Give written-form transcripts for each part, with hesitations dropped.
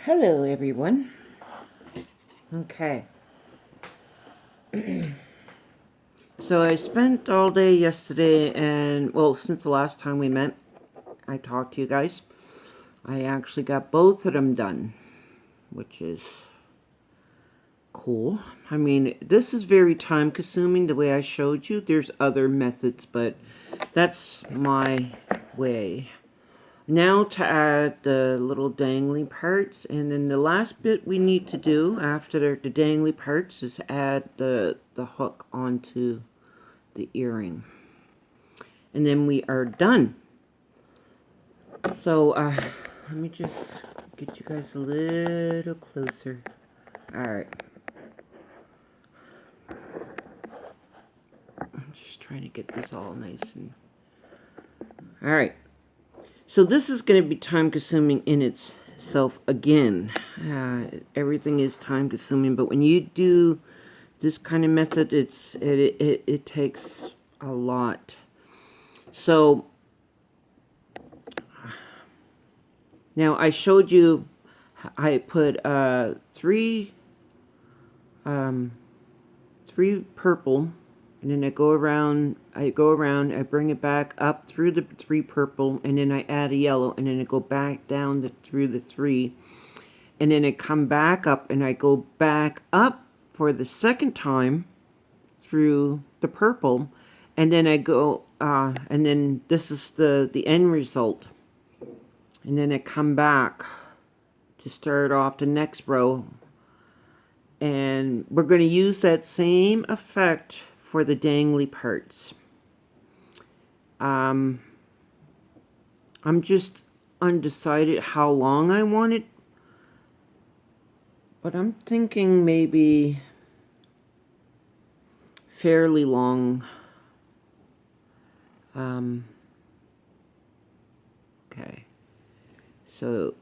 Hello everyone. Okay. So I spent all day yesterday and, well, since the last time we met, I talked to you guys. I actually got both of them done, which is cool. I mean, this is very time consuming the way I showed you. There's other methods, but that's my way. Now to add the little dangly parts, and then the last bit we need to do after the dangly parts is add the hook onto the earring. And then we are done. So let me just get you guys a little closer. Alright. I'm just trying to get this all nice and... Alright. So this is going to be time consuming in itself again. Everything is time consuming, but when you do this kind of method, it takes a lot. So now I showed you, I put three purple, and then I go around, I bring it back up through the 3 purple, and then I add a yellow, and then I go back down through the 3, and then I come back up, and I go back up for the second time through the purple, and then I go, and then this is the end result, and then I come back to start off the next row, and we're going to use that same effect for the dangly parts. I'm just undecided how long I want it, but I'm thinking maybe fairly long. Okay, so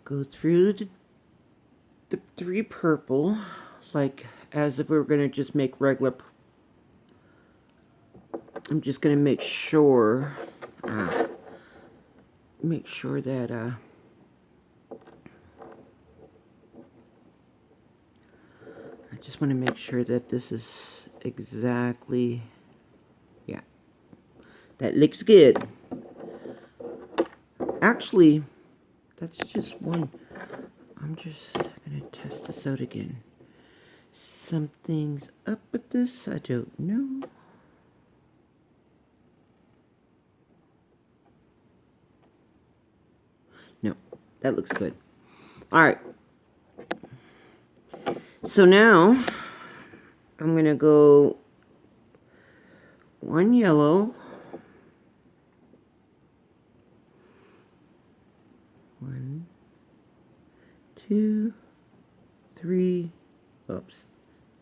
go through the 3 purple, like as if we were going to just make regular. I'm just going to make sure that I just want to make sure that this is exactly, yeah, that looks good. Actually, that's just one. I'm just going to test this out again. Something's up with this, I don't know. No, that looks good. Alright. So now, I'm going to go 1 yellow, 1, 2, 3, oops,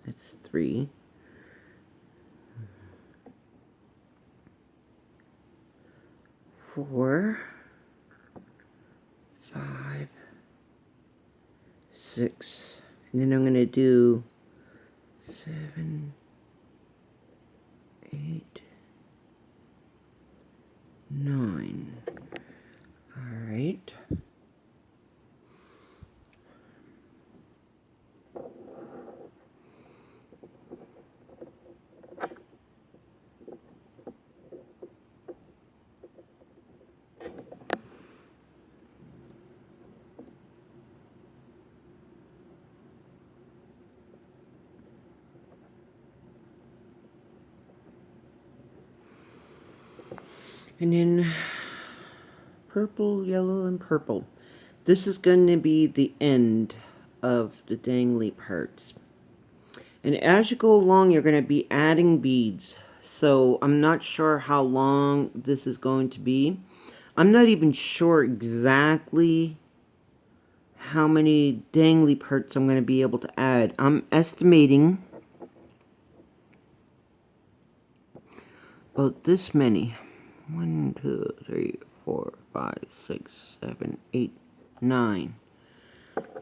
that's 3, 4, 5, 6, and then I'm going to do 7, 8, 9. All right. And then purple, yellow, and purple. This is going to be the end of the dangly parts. And as you go along, you're going to be adding beads. So I'm not sure how long this is going to be. I'm not even sure exactly how many dangly parts I'm going to be able to add. I'm estimating about this many. 1, 2, 3, 4, 5, 6, 7, 8, 9.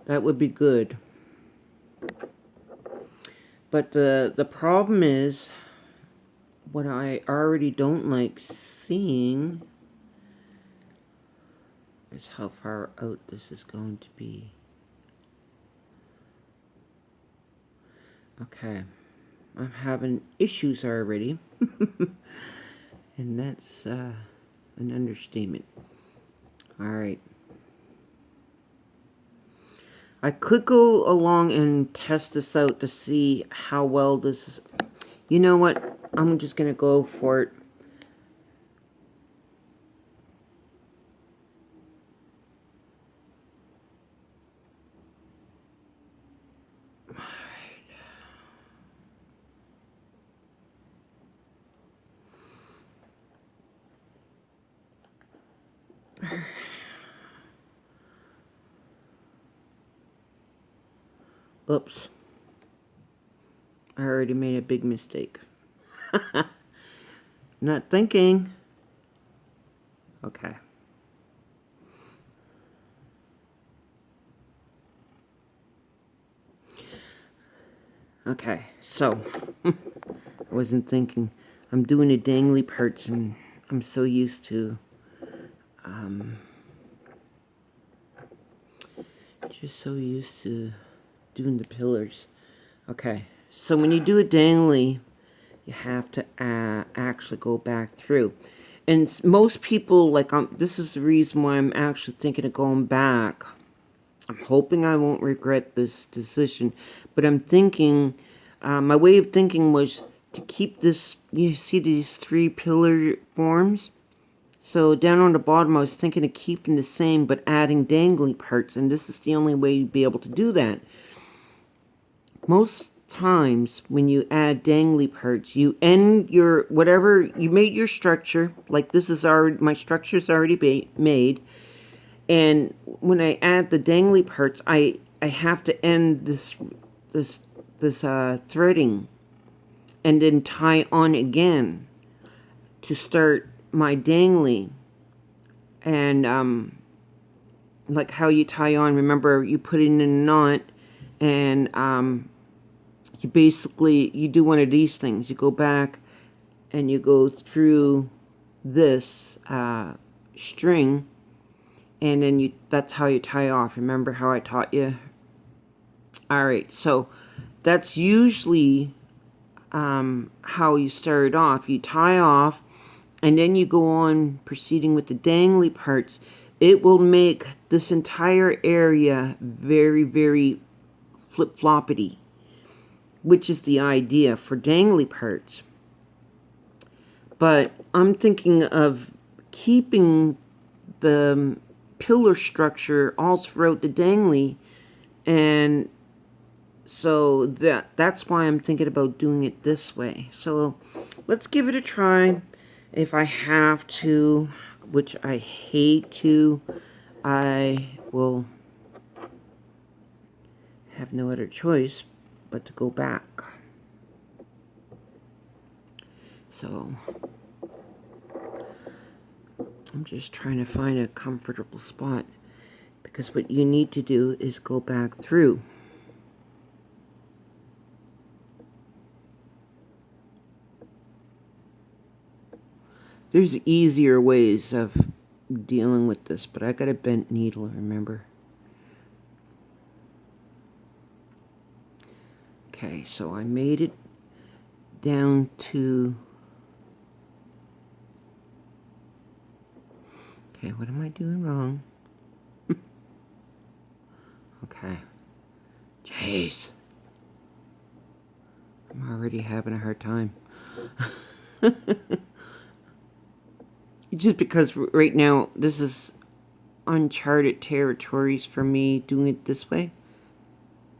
That would be good. But the problem is, what I already don't like seeing is how far out this is going to be. Okay, I'm having issues already. And that's an understatement. Alright. I could go along and test this out to see how well this is. You know what? I'm just going to go for it. Oops. I already made a big mistake. Not thinking. Okay. Okay, so I wasn't thinking. I'm doing the dangly parts and I'm so used to just so used to doing the pillars. Okay, so when you do a dangly, you have to actually go back through. And most people, like, this is the reason why I'm actually thinking of going back. I'm hoping I won't regret this decision, but I'm thinking, my way of thinking was to keep this, you see these 3 pillar forms? So down on the bottom I was thinking of keeping the same but adding dangly parts, and this is the only way you'd be able to do that. Most times when you add dangly parts, you end your, whatever, you made your structure, like this is already, my structure's already made, and when I add the dangly parts, I have to end this threading and then tie on again to start my dangly. And like how you tie on, remember you put it in a knot, and you basically, you do one of these things. You go back and you go through this string, and then that's how you tie off. Remember how I taught you? Alright, so that's usually how you start off. You tie off, and then you go on proceeding with the dangly parts. It will make this entire area very, very flip-floppity, which is the idea for dangly parts. But I'm thinking of keeping the pillar structure all throughout the dangly, and so that's why I'm thinking about doing it this way. So let's give it a try. If I have to, which I hate to, I will have no other choice but to go back. So I'm just trying to find a comfortable spot, because what you need to do is go back through. There's easier ways of dealing with this, but I got a bent needle, remember? Okay, so I made it down to... Okay, what am I doing wrong? Okay. Jeez. I'm already having a hard time. Just because right now this is uncharted territories for me doing it this way.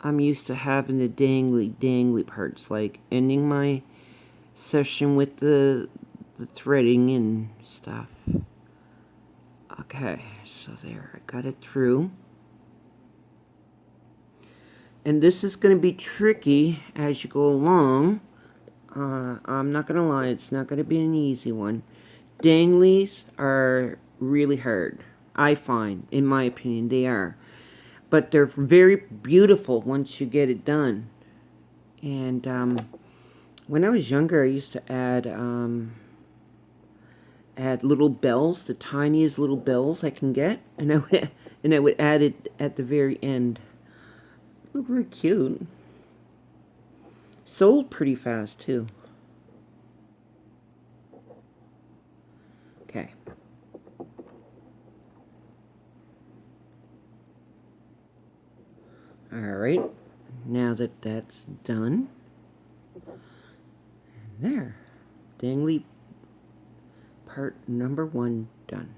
I'm used to having the dangly parts, like ending my session with the threading and stuff. Okay, so there, I got it through. And this is going to be tricky as you go along. I'm not going to lie, it's not going to be an easy one. Danglies are really hard, I find. In my opinion, they are. But they're very beautiful once you get it done. And when I was younger, I used to add add little bells, the tiniest little bells I can get, and I would add it at the very end. Look, very cute. Sold pretty fast too. Okay. Alright, now that that's done, and there, dangly part number 1 done.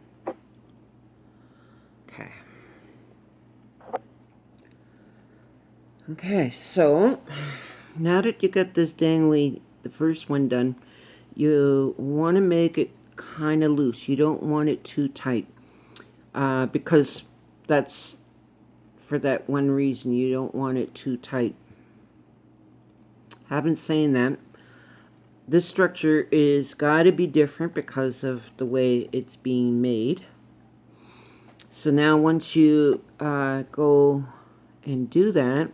Okay. Okay, so now that you got this dangly, the first one done, you want to make it kind of loose. You don't want it too tight, because that's for that one reason. You don't want it too tight. I've been saying that. This structure is got to be different because of the way it's being made. So now once you go and do that,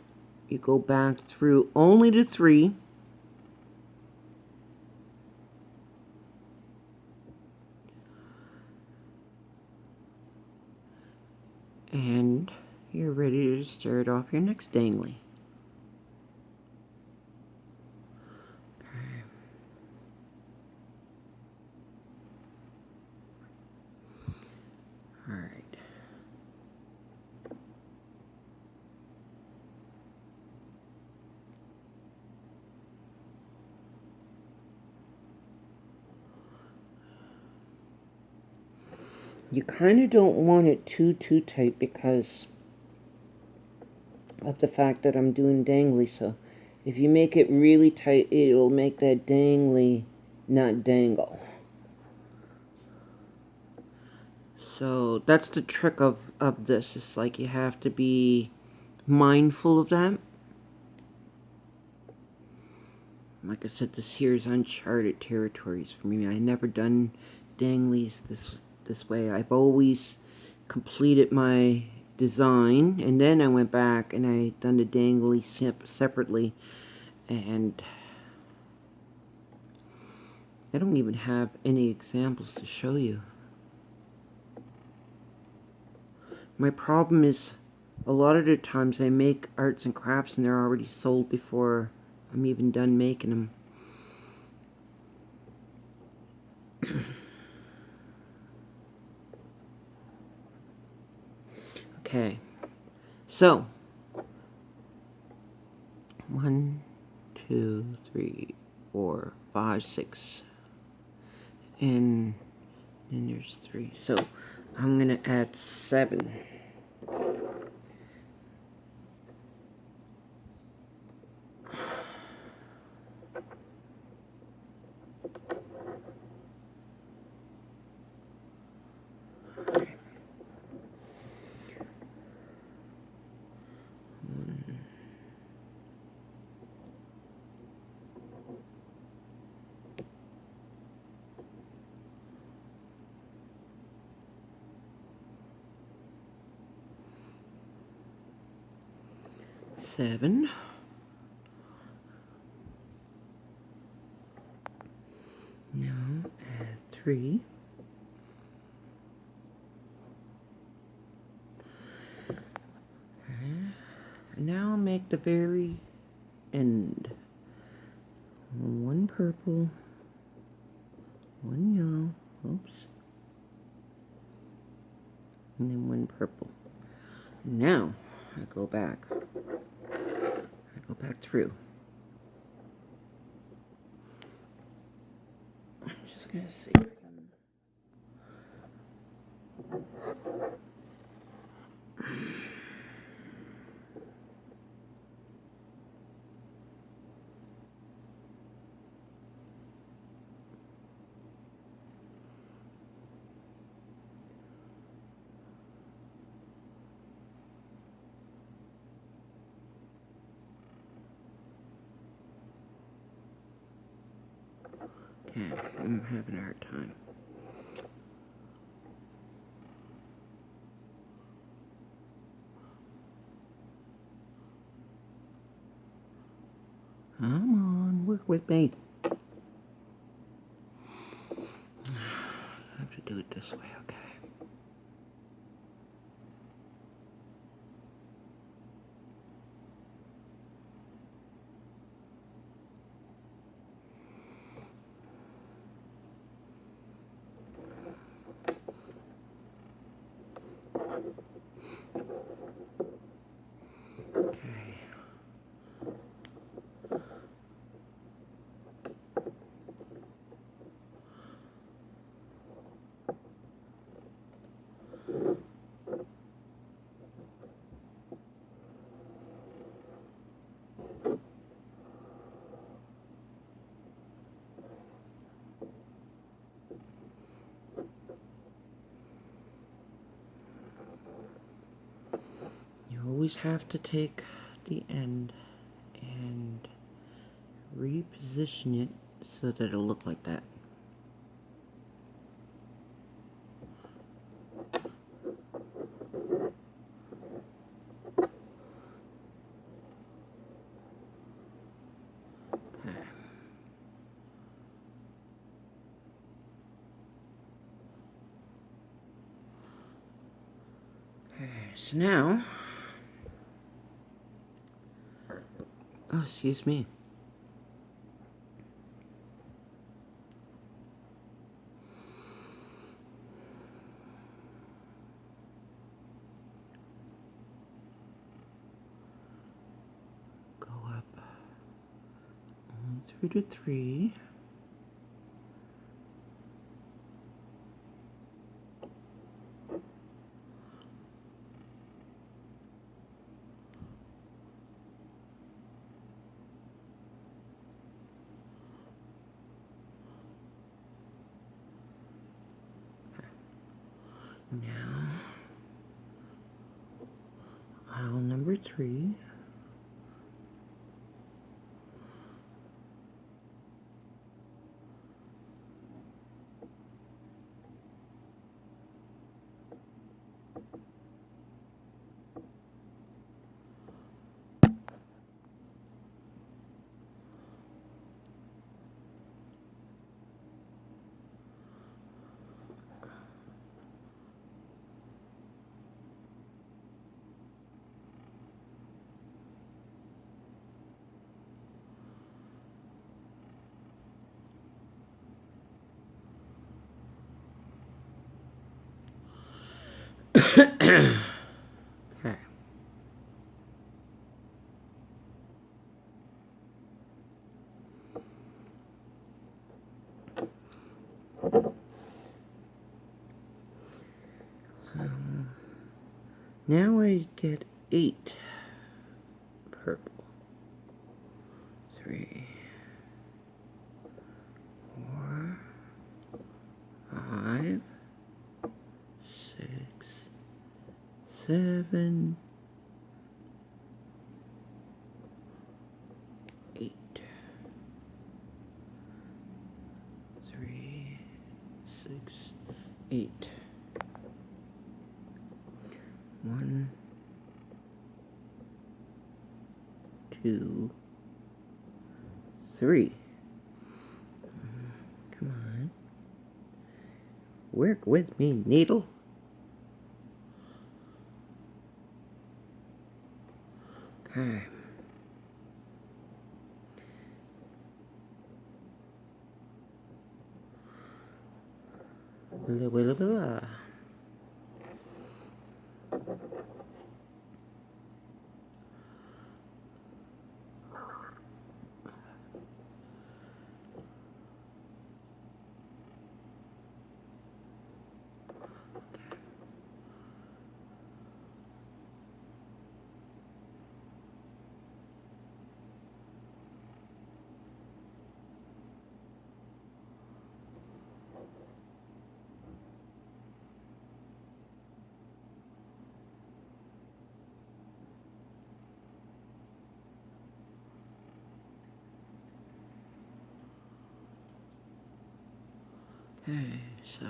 you go back through only the 3. And you're ready to start off your next dangly. Okay. All right. You kind of don't want it too tight because of the fact that I'm doing dangly. So if you make it really tight, it'll make that dangly not dangle. So that's the trick of this. It's like you have to be mindful of that. Like I said, this here is uncharted territories for me. I never done danglies this way. I've always completed my design, and then I went back and I done the dangly separately, and I don't even have any examples to show you. My problem is a lot of the times I make arts and crafts and they're already sold before I'm even done making them. Okay, so 1, 2, 3, 4, 5, 6, and then there's 3. So I'm gonna add 7. Seven. Now add 3. Okay. And now I'll make the very end. 1 purple, 1 yellow, oops, and then 1 purple. Now I go back. I go back through. I'm just gonna see. Okay, I'm having a hard time. Come on, work with me. Okay. You always have to take the end and reposition it so that it'll look like that. Okay. Okay, so now, oh, excuse me. Go up through to 3. Now, aisle number 3. Okay. Now I get 8 purple. 3, 4, 5, 6, 7, 8. 3, 6, 8. 1, 2, 3. Come on. Work with me, needle. Okay. Blah, blah, blah, blah. Okay, so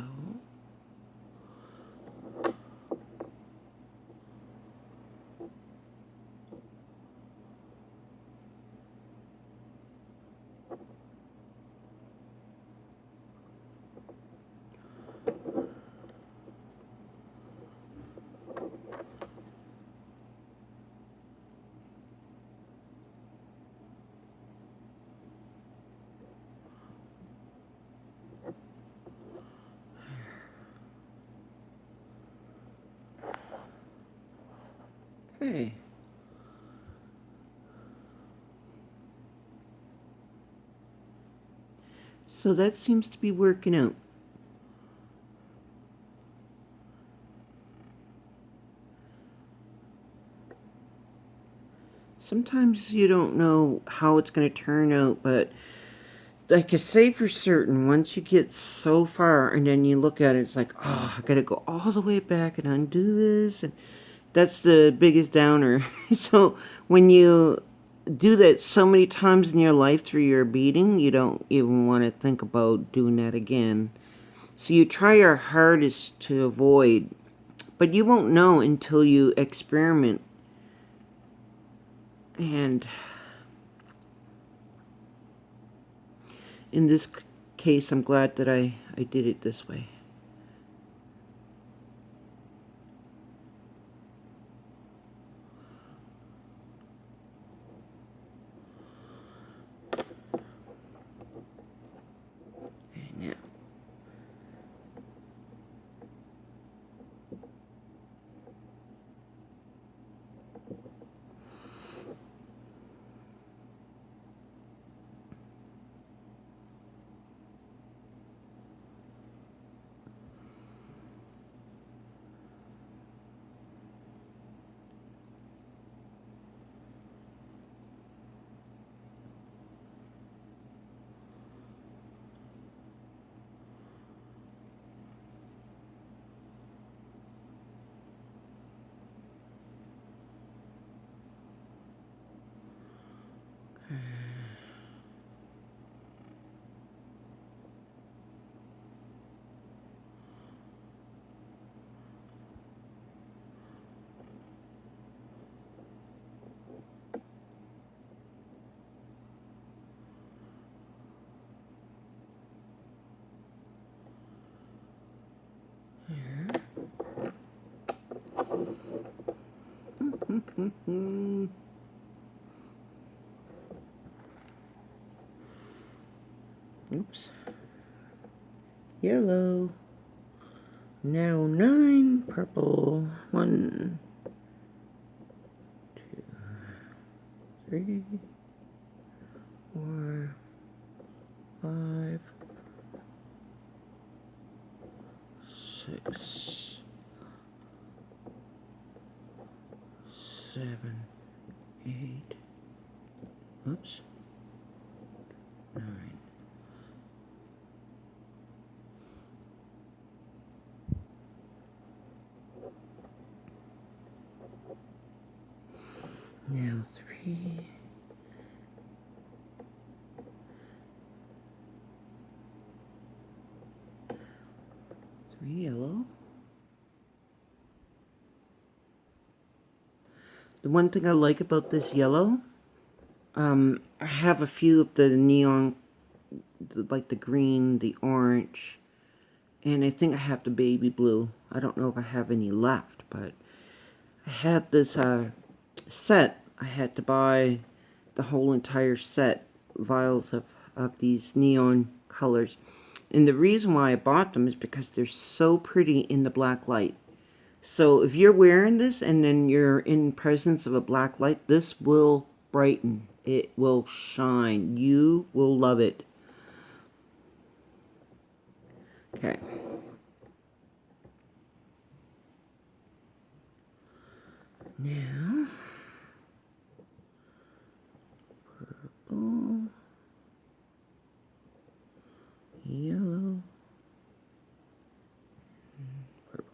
Okay. So that seems to be working out. Sometimes you don't know how it's going to turn out, but I can say for certain, once you get so far and then you look at it, it's like, oh, I got to go all the way back and undo this. And that's the biggest downer. So when you do that so many times in your life through your beading, you don't even want to think about doing that again. So you try your hardest to avoid, but you won't know until you experiment. And in this case, I'm glad that I did it this way. And now, oops. Yellow. Now 9 purple. 1, 2, 3, 4, 5, 6, 7, 8. Oops. 9. Now 3. 3 yellow. The one thing I like about this yellow, I have a few of the neon, like the green, the orange, and I think I have the baby blue. I don't know if I have any left, but I had this set. I had to buy the whole entire set, vials of these neon colors. And the reason why I bought them is because they're so pretty in the black light. So if you're wearing this and then you're in presence of a black light, this will brighten. It will shine. You will love it. Okay. Now, purple, yellow, purple.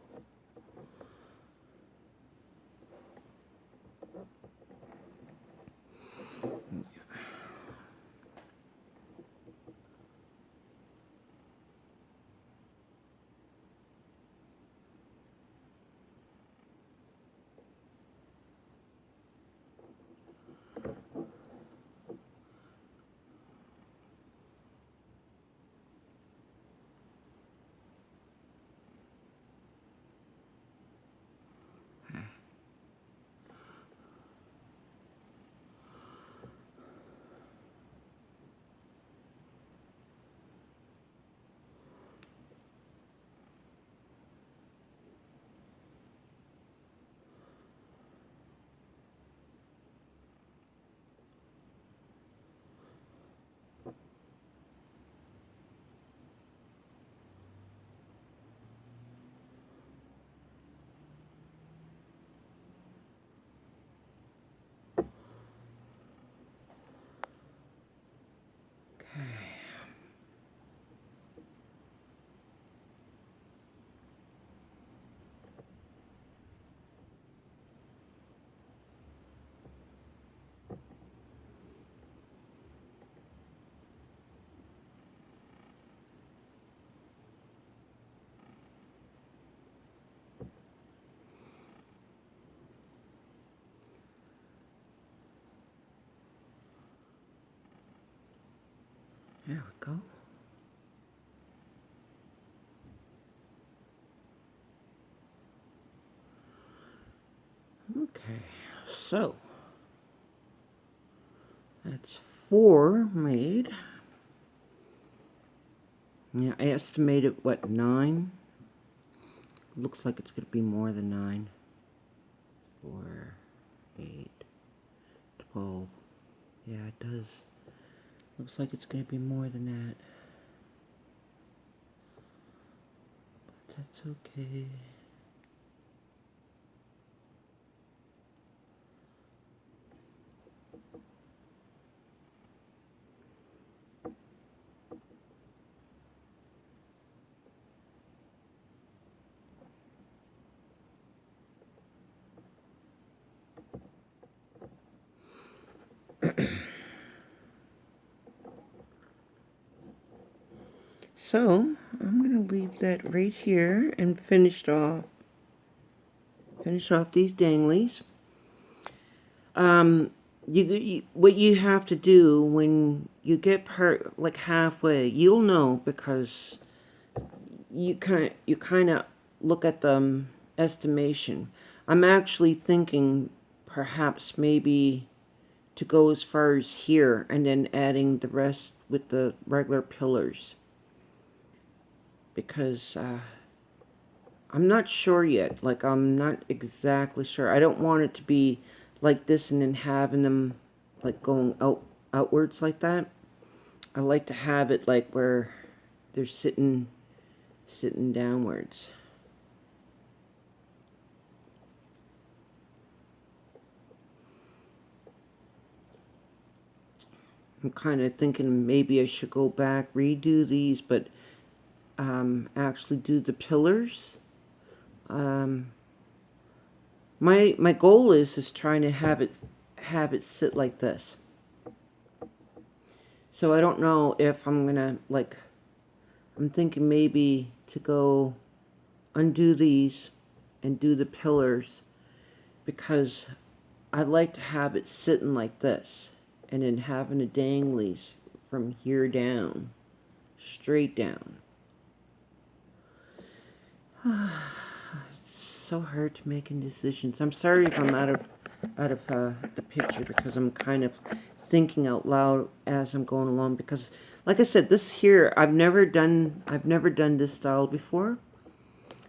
There we go. Okay, so that's 4 made. Yeah, I estimated, what, 9? Looks like it's going to be more than 9. 4, 8, 12. Yeah, it does. Looks like it's going to be more than that. But that's okay. So, I'm going to leave that right here and finish off these danglies. What you have to do when you get part like halfway, you'll know, because you kind of look at the estimation. I'm actually thinking perhaps maybe to go as far as here and then adding the rest with the regular pillars, because I'm not sure yet. Like, I'm not exactly sure. I don't want it to be like this and then having them like going outwards like that. I like to have it like where they're sitting downwards. I'm kind of thinking maybe I should go back, redo these, but actually do the pillars. My goal is trying to have it sit like this. So I don't know if I'm gonna, like, I'm thinking maybe to go undo these and do the pillars, because I like to have it sitting like this and then having the danglies from here down, straight down. It's so hard to make decisions. I'm sorry if I'm out of the picture, because I'm kind of thinking out loud as I'm going along, because like I said, this here I've never done this style before.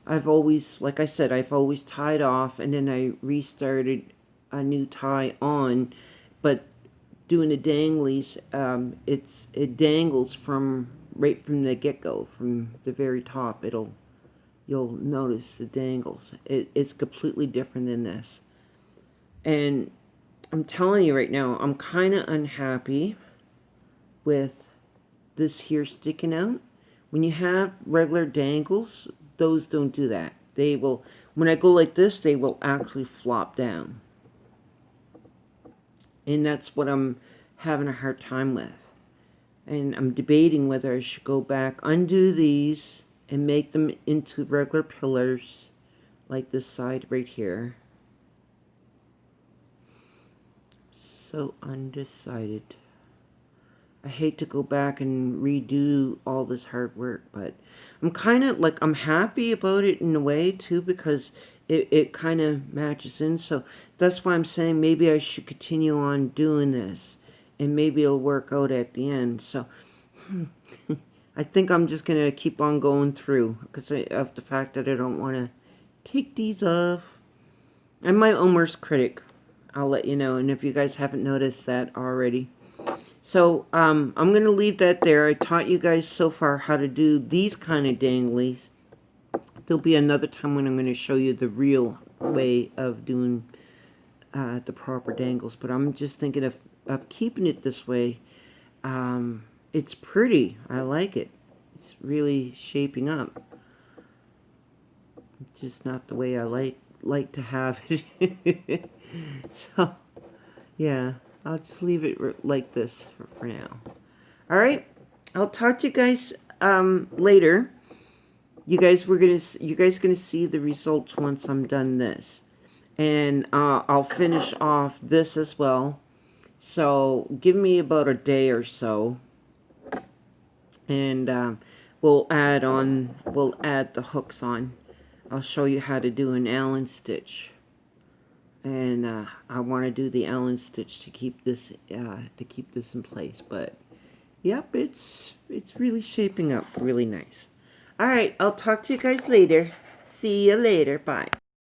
I've always, like I said, I've always tied off and then I restarted a new tie on, but doing the danglies, it dangles from right from the get-go, from the very top. You'll notice the dangles. It's completely different than this. And I'm telling you right now, I'm kind of unhappy with this here sticking out. When you have regular dangles, those don't do that. They will, when I go like this, they will actually flop down. And that's what I'm having a hard time with. And I'm debating whether I should go back, undo these, and make them into regular pillars, like this side right here. So undecided. I hate to go back and redo all this hard work, but I'm kind of like, I'm happy about it in a way too, because it kind of matches in. So that's why I'm saying maybe I should continue on doing this, and maybe it'll work out at the end. So I think I'm just going to keep on going through, because of the fact that I don't want to take these off. I'm my own worst critic, I'll let you know, and if you guys haven't noticed that already. So I'm going to leave that there. I taught you guys so far how to do these kind of danglies. There'll be another time when I'm going to show you the real way of doing the proper dangles, but I'm just thinking of keeping it this way. It's pretty. I like it. It's really shaping up. It's just not the way I like to have it. So, yeah, I'll just leave it like this for now. All right, I'll talk to you guys later. You guys gonna see the results once I'm done this, and I'll finish off this as well. So give me about a day or so. and we'll add the hooks on. I'll show you how to do an Allen stitch, and I want to do the Allen stitch to keep this in place. But yep, it's really shaping up really nice. All right, I'll talk to you guys later. See you later. Bye.